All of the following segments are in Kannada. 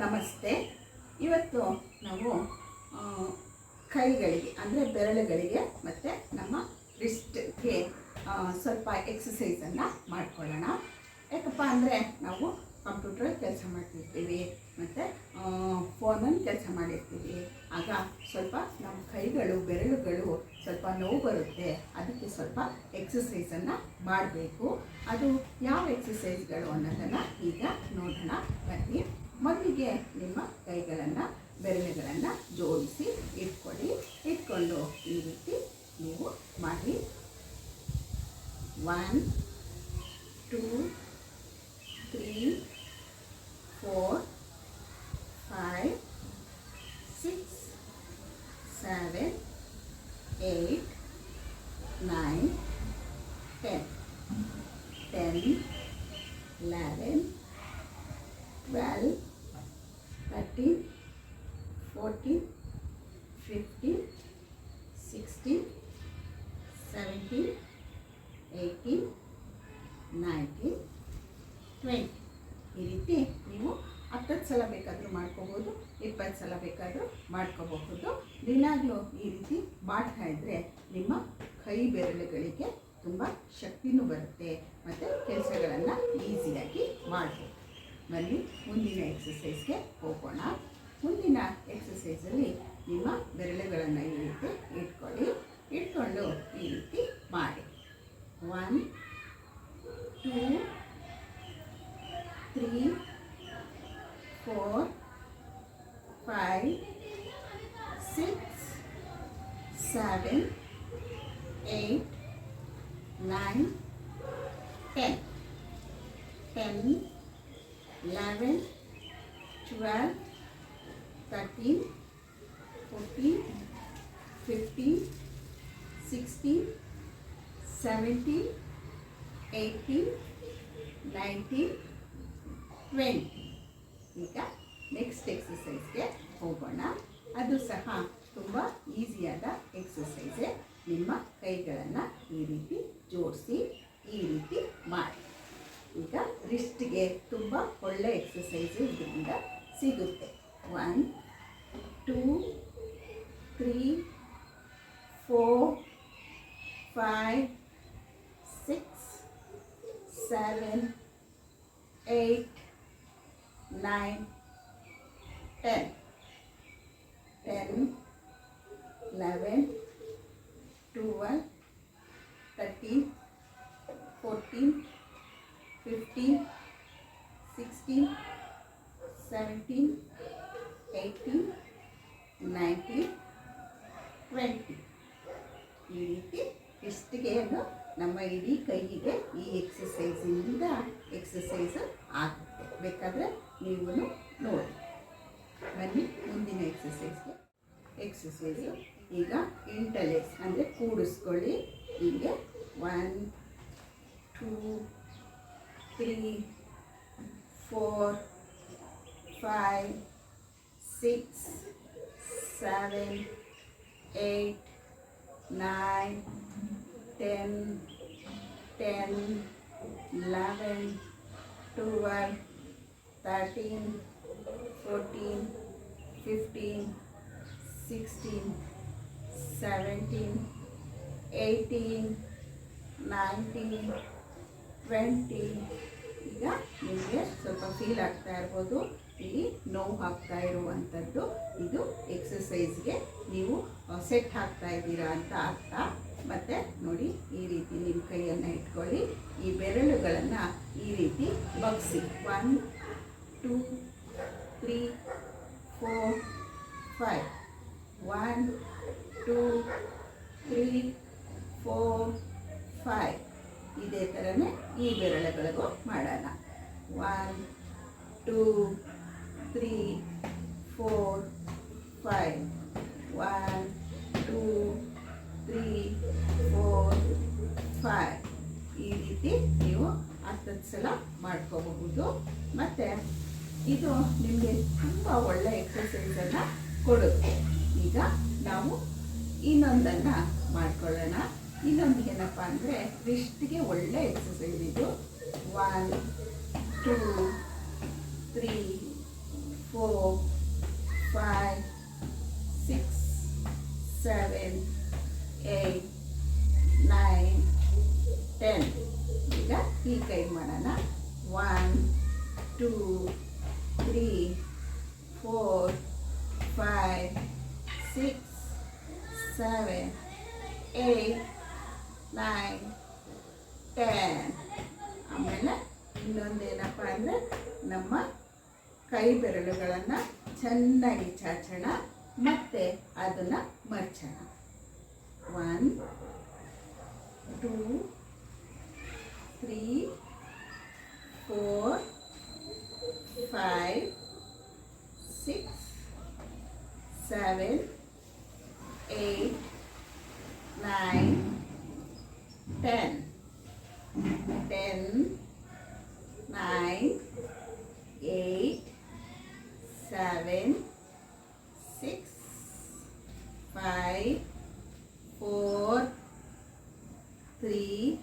ನಮಸ್ತೆ. ಇವತ್ತು ನಾವು ಕೈಗಳಿಗೆ ಅಂದರೆ ಬೆರಳುಗಳಿಗೆ ಮತ್ತು ನಮ್ಮ ರಿಸ್ಟ್ಗೆ ಸ್ವಲ್ಪ ಎಕ್ಸಸೈಸನ್ನು ಮಾಡ್ಕೊಳ್ಳೋಣ. ಯಾಕಪ್ಪ ಅಂದರೆ ನಾವು ಕಂಪ್ಯೂಟ್ರಲ್ಲಿ ಕೆಲಸ ಮಾಡ್ತಿರ್ತೀವಿ ಮತ್ತು ಫೋನಲ್ಲಿ ಕೆಲಸ ಮಾಡಿರ್ತೀವಿ. ಆಗ ಸ್ವಲ್ಪ ನಮ್ಮ ಕೈಗಳು ಬೆರಳುಗಳು ಸ್ವಲ್ಪ ನೋವು ಬರುತ್ತೆ. ಅದಕ್ಕೆ ಸ್ವಲ್ಪ ಎಕ್ಸಸೈಸನ್ನು ಮಾಡಬೇಕು. ಅದು ಯಾವ ಎಕ್ಸಸೈಸ್ಗಳು ಅನ್ನೋದನ್ನು ಈಗ ನೋಡೋಣ ಬನ್ನಿ. ಮೊದಲಿಗೆ ನಿಮ್ಮ ಕೈಗಳನ್ನು ಬೆರಳುಗಳನ್ನು ಜೋಡಿಸಿ ಇಟ್ಕೊಂಡು ಈ ರೀತಿ ನೀವು ಮಾಡಿ. 1 2 3 4 5 6 7 8 9 10 10 11 12 13 14 15 16 17 18 19 20 ಈ ರೀತಿ ನೀವು 10 ಸಲ ಬೇಕಾದರೂ ಮಾಡ್ಕೋಬೋದು, 20 ಸಲ ಬೇಕಾದರೂ ಮಾಡ್ಕೋಬಹುದು. ದಿನಾಗಲೂ ಈ ರೀತಿ ಮಾಡ್ತಾ ಇದ್ದರೆ ನಿಮ್ಮ ಕೈ ಬೆರಳುಗಳಿಗೆ ತುಂಬ ಶಕ್ತಿನೂ ಬರುತ್ತೆ ಮತ್ತು ಕೆಲಸಗಳನ್ನು ಈಸಿಯಾಗಿ ಮಾಡ್ಬೋದು. ಬನ್ನಿ ಮುಂದಿನ ಎಕ್ಸಸೈಸ್ಗೆ ಹೋಗೋಣ. ಮುಂದಿನ ಎಕ್ಸಸೈಸಲ್ಲಿ ನಿಮ್ಮ ಬೆರಳುಗಳನ್ನು ಈ ರೀತಿ ಇಟ್ಕೊಂಡು ಈ ರೀತಿ ಮಾಡಿ. 1 2 3 4 5 6 7 8 9 10 10 11 12 13 14 15 16 17 18 19 20. ಈಗ ನೆಕ್ಸ್ಟ್ ಎಕ್ಸಸೈಸ್ಗೆ ಹೋಗೋಣ. ಅದು ಸಹ ತುಂಬ ಈಸಿಯಾದ ಎಕ್ಸಸೈಸೇ. ನಿಮ್ಮ ಕೈಗಳನ್ನು ಈ ರೀತಿ ಜೋಡಿಸಿ ಈ ರೀತಿ ಮಾಡಿ. ಈಗ ರಿಸ್ಟ್ಗೆ ತುಂಬ ಒಳ್ಳೆ ಎಕ್ಸಸೈಸು ಇದರಿಂದ ಸಿಗುತ್ತೆ. 1 2 3 4 5 6 7 8 9 10 10 11 12 13 14 15 16 17 18 19 20 ಈ ರೀತಿ ಇಷ್ಟಿಗೆ ನಮ್ಮ ಇಡೀ ಕೈಗೆ ಈ ಎಕ್ಸಸೈಸಿಂದ ಎಕ್ಸಸೈಸ್ ಆಗುತ್ತೆ. ಬೇಕಾದರೆ ನೀವು ನೋಡಿ. ಬನ್ನಿ ಮುಂದಿನ ಎಕ್ಸಸೈಸು ಈಗ ಇಂಟರ್ಲೇಸ್ ಅಂದರೆ ಕೂಡಿಸ್ಕೊಳ್ಳಿ. ಹೀಗೆ 1 2 3 4 5 6 7 8 9 10 10 11 12 13 14 15 16 17 18 19 20. ಈಗ ನಿಮಗೆ ಸ್ವಲ್ಪ ಫೀಲ್ ಆಗ್ತಾ ಇರ್ಬೋದು, ಇಲ್ಲಿ ನೋವು ಆಗ್ತಾ ಇರುವಂಥದ್ದು. ಇದು ಎಕ್ಸಸೈಸ್ಗೆ ನೀವು ಸೆಟ್ ಆಗ್ತಾ ಇದ್ದೀರಾ ಅಂತ ಅರ್ಥ. ಮತ್ತು ನೋಡಿ, ಈ ರೀತಿ ನಿಮ್ಮ ಕೈಯನ್ನು ಇಟ್ಕೊಳ್ಳಿ. ಈ ಬೆರಳುಗಳನ್ನು ಈ ರೀತಿ ಬಗ್ಸಿ. 1 2 3 4 5 1 2 3 4 5. ಇದೇ ಥರನೇ ಈ ಬೆರಳುಗಳಿಗೂ ಮಾಡೋಣ. 1 2 3 4 5 1 2 3 4 5. ಈ ರೀತಿ ನೀವು 10 ಸಲ ಮಾಡ್ಕೋಬಹುದು. ಮತ್ತು ಇದು ನಿಮಗೆ ತುಂಬ ಒಳ್ಳೆ ಎಕ್ಸಸೈಸನ್ನು ಕೊಡುತ್ತೆ. ಈಗ ನಾವು ಇನ್ನೊಂದನ್ನು ಮಾಡ್ಕೊಳ್ಳೋಣ. ಇನ್ನೊಂದು ಏನಪ್ಪ ಅಂದರೆ ರಿಸ್ಟ್ಗೆ ಒಳ್ಳೆ ಎಕ್ಸಸೈಸ್ ಇದು. 1 2 3 4 5 6 7 8 9 10. ಈಗ ಈ ಕೈ ಮಾಡೋಣ. 1 2 3 4 5 6 7 8 9 10. ಆಮೇಲೆ ಇನ್ನೊಂದೇನಪ್ಪ ಅಂದರೆ ನಮ್ಮ ಕೈ ಬೆರಳುಗಳನ್ನು ಚೆನ್ನಾಗಿ ಚಾಚೋಣ ಮತ್ತು ಅದನ್ನು ಮರ್ಚೋಣ. 1 2 3 4 5 6 7 8 9 10. 10 9 8 7 6 5 4 3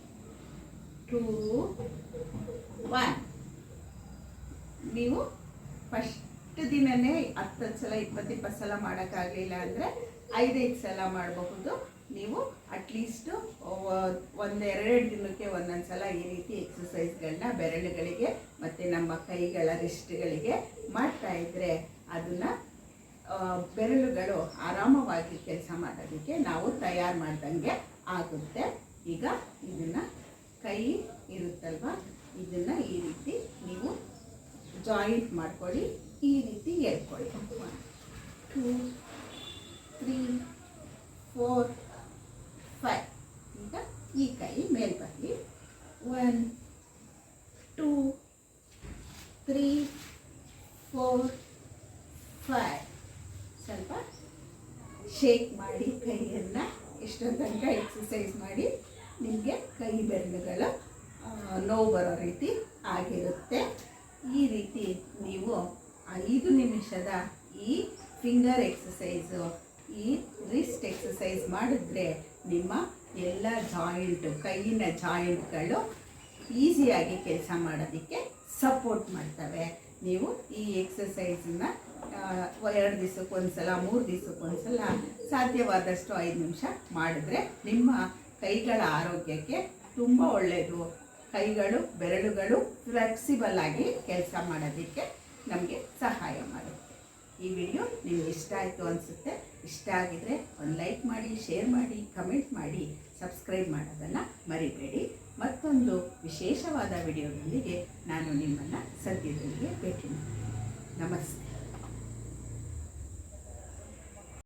2 1. ನೀವು ಫಸ್ಟ್ ದಿನವೇ 10 ಸಲ 20 ಸಲ ಮಾಡೋಕ್ಕಾಗಲಿಲ್ಲ ಅಂದರೆ 5 ಸಲ ಮಾಡಬಹುದು. ನೀವು ಅಟ್ಲೀಸ್ಟು 1-2 ದಿನಕ್ಕೆ ಒಂದೊಂದು ಸಲ ಈ ರೀತಿ ಎಕ್ಸಸೈಸ್ಗಳನ್ನ ಬೆರಳುಗಳಿಗೆ ಮತ್ತು ನಮ್ಮ ಕೈಗಳ ರಿಸ್ಟ್ಗಳಿಗೆ ಮಾಡ್ತಾಯಿದ್ರೆ ಅದನ್ನು ಬೆರಳುಗಳು ಆರಾಮವಾಗಿ ಕೆಲಸ ಮಾಡೋದಕ್ಕೆ ನಾವು ತಯಾರು ಮಾಡ್ದಂಗೆ ಆಗುತ್ತೆ. ಈಗ ಇದನ್ನು ಕೈ ಇರುತ್ತಲ್ವ, ಇದನ್ನು ಈ ರೀತಿ ನೀವು ಜಾಯಿಂಟ್ ಮಾಡ್ಕೊಳ್ಳಿ, ಈ ರೀತಿ ಎಳ್ಕೊಳ್ಳಿ. 1 2 3 4 5. ಈಗ ಈ ಕೈ ಮೇಲೆ ಬರಲಿ. 1 2 3 4 5. ಸ್ವಲ್ಪ ಶೇಕ್ ಮಾಡಿ ಕೈಯನ್ನು. ಇಷ್ಟೊಂದು ತನಕ ಎಕ್ಸಸೈಸ್ ಮಾಡಿ ನಿಮಗೆ ಕೈ ಬೆರಳುಗಳು ನೋವು ಬರೋ ರೀತಿ ಆಗಿರುತ್ತೆ. ಈ ರೀತಿ ನೀವು 5 ನಿಮಿಷದ ಈ ಫಿಂಗರ್ ಎಕ್ಸಸೈಸು, ಈ ರಿಸ್ಟ್ ಎಕ್ಸಸೈಸ್ ಮಾಡಿದ್ರೆ ನಿಮ್ಮ ಎಲ್ಲ ಜಾಯಿಂಟು, ಕೈಯಿನ ಜಾಯಿಂಟ್ಗಳು ಈಸಿಯಾಗಿ ಕೆಲಸ ಮಾಡೋದಕ್ಕೆ ಸಪೋರ್ಟ್ ಮಾಡ್ತವೆ. ನೀವು ಈ ಎಕ್ಸಸೈಸನ್ನ 2 ದಿವಸಕ್ಕೊಂದ್ಸಲ 3 ದಿವಸಕ್ಕೊಂದ್ಸಲ ಸಾಧ್ಯವಾದಷ್ಟು 5 ನಿಮಿಷ ಮಾಡಿದ್ರೆ ನಿಮ್ಮ ಕೈಗಳ ಆರೋಗ್ಯಕ್ಕೆ ತುಂಬ ಒಳ್ಳೆಯದು. ಕೈಗಳು ಬೆರಳುಗಳು ಫ್ಲೆಕ್ಸಿಬಲ್ ಆಗಿ ಕೆಲಸ ಮಾಡೋದಕ್ಕೆ ನಮಗೆ ಸಹಾಯ ಮಾಡುತ್ತೆ. ಈ ವಿಡಿಯೋ ನಿಮ್ಗೆ ಇಷ್ಟ ಆಯಿತು ಅನಿಸುತ್ತೆ. ಇಷ್ಟ ಆಗಿದರೆ ಒಂದು ಲೈಕ್ ಮಾಡಿ, ಶೇರ್ ಮಾಡಿ, ಕಮೆಂಟ್ ಮಾಡಿ, ಸಬ್ಸ್ಕ್ರೈಬ್ ಮಾಡೋದನ್ನು ಮರಿಬೇಡಿ. ಮತ್ತೊಂದು ವಿಶೇಷವಾದ ವಿಡಿಯೋದೊಂದಿಗೆ ನಾನು ನಿಮ್ಮನ್ನು ಸದ್ಯದಲ್ಲಿಯೇ ಭೇಟಿ ಮಾಡ್ತೀನಿ. ನಮಸ್ಕಾರ.